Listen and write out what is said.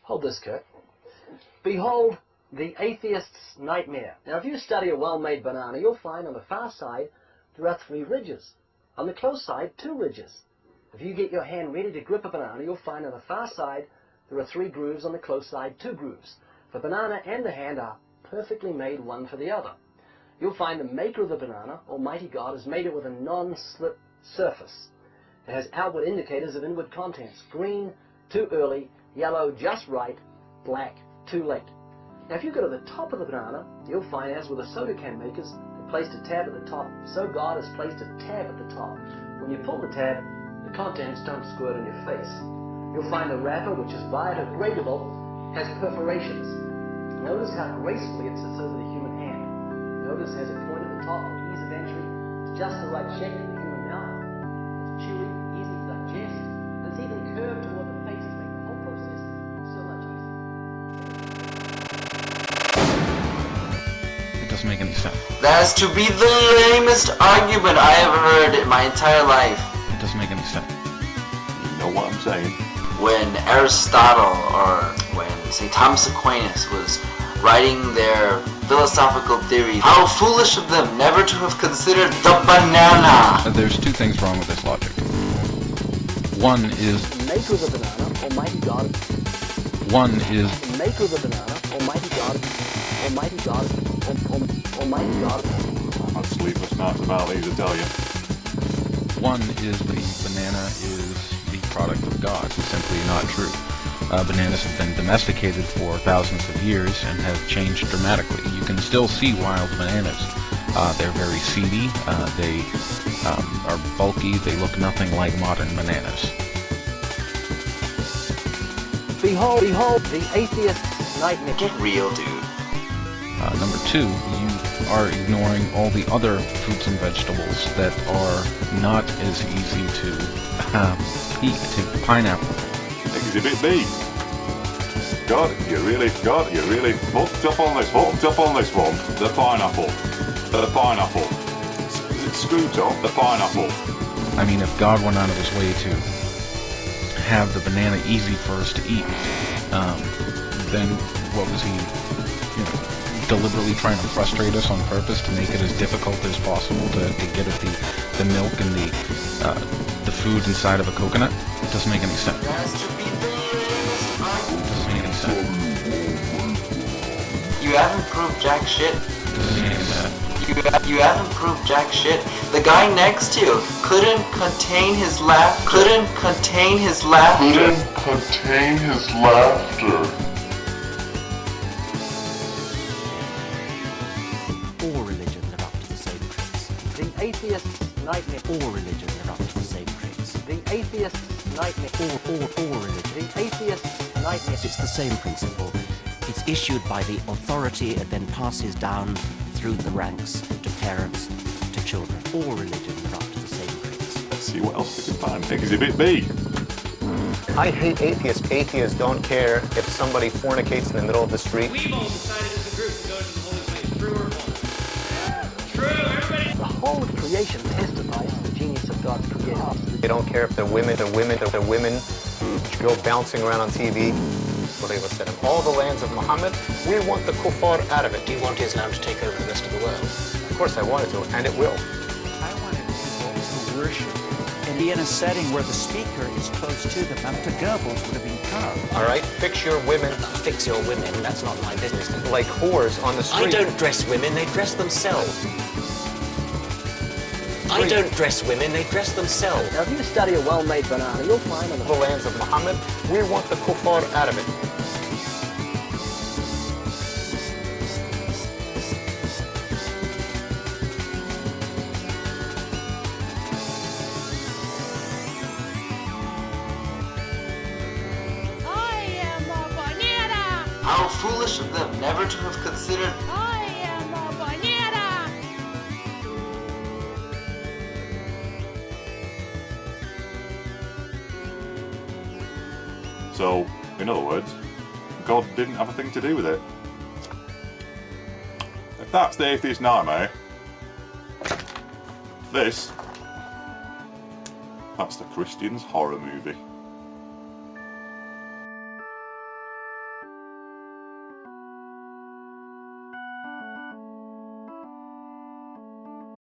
Hold this, Kirk. Behold the atheist's nightmare. Now, if you study a well-made banana, you'll find on the far side there are 3 ridges. On the close side, 2 ridges. If you get your hand ready to grip a banana, you'll find on the far side there are 3 grooves, on the close side 2 grooves. The banana and the hand are perfectly made one for the other. You'll find the maker of the banana, Almighty God, has made it with a non-slip surface. It has outward indicators of inward contents: green, too early; yellow, just right; black, too late. Now, if you go to the top of the banana, you'll find, as with the soda can makers, they placed a tab at the top. So God has placed a tab at the top. When you pull the tab, the contents don't squirt on your face. You'll find the wrapper, which is biodegradable, has perforations. Notice how gracefully it sits over the human hand. Notice it has a point at the top for ease of entry. It's just the right shape for the human mouth. It's chewy, easy to digest, and it's even curved toward the face to make the whole process so much easier. It doesn't make any sense. That has to be the lamest argument I have heard in my entire life. It doesn't make any sense. You know what I'm saying? When Aristotle, or when St. Thomas Aquinas was writing their philosophical theory, how foolish of them never to have considered the banana! There's 2 things wrong with this logic. One is... Maker of the banana, Almighty God. One is... Maker of the banana, Almighty God. Almighty God. Almighty God. I'm not sleepless nights about these, I tell you. One is the banana is the product of God. It's simply not true. Bananas have been domesticated for thousands of years and have changed dramatically. You can still see wild bananas. They're very seedy, they are bulky, they look nothing like modern bananas. Behold the atheist's nightmare. Get real, dude. Number 2, you are ignoring all the other fruits and vegetables that are not as easy to eat. Take pineapple. Exhibit B. God, you really hooked up on this one. The pineapple. It's screwed up, the pineapple. I mean, if God went out of his way to have the banana easy for us to eat, then what was he, deliberately trying to frustrate us on purpose to make it as difficult as possible to get at the milk and the food inside of a coconut? It doesn't make any sense. It doesn't make any sense. You haven't proved jack shit. It doesn't make any sense. You haven't proved jack shit. The guy next to you couldn't contain his laughter. All religions are up to the same tricks. The atheist's nightmare. All religions are up to the same tricks. The atheist's nightmare. All religions. The atheist's nightmare. It's the same principle. It's issued by the authority and then passes down through the ranks to parents, to children. All religions are up to the same tricks. Let's see what else we can find. Exhibit B. I hate atheists. Atheists don't care if somebody fornicates in the middle of the street. We've all decided as a group to go to the holy place. True or false? True, everybody. The whole of creation testifies to the genius of God's creator. They don't care if they're women go bouncing around on TV. What they said, in all the lands of Muhammad, we want the kuffar out of it. Do you want Islam to take over the rest of the world? Of course I wanted to, and it will. I wanted people to worship and be in a setting where the speaker is close to them. Up to Goebbels would have been tough. All right, fix your women Fix your women, that's not my business. like whores on the street. I don't dress women, they dress themselves. I don't dress women, they dress themselves. Now, if you study a well-made banana, you'll find on The lands of Muhammad, we want the kuffar out of it. How foolish of them never to have considered. So, in other words, God didn't have a thing to do with it. If that's the atheist nightmare, that's the Christian's horror movie.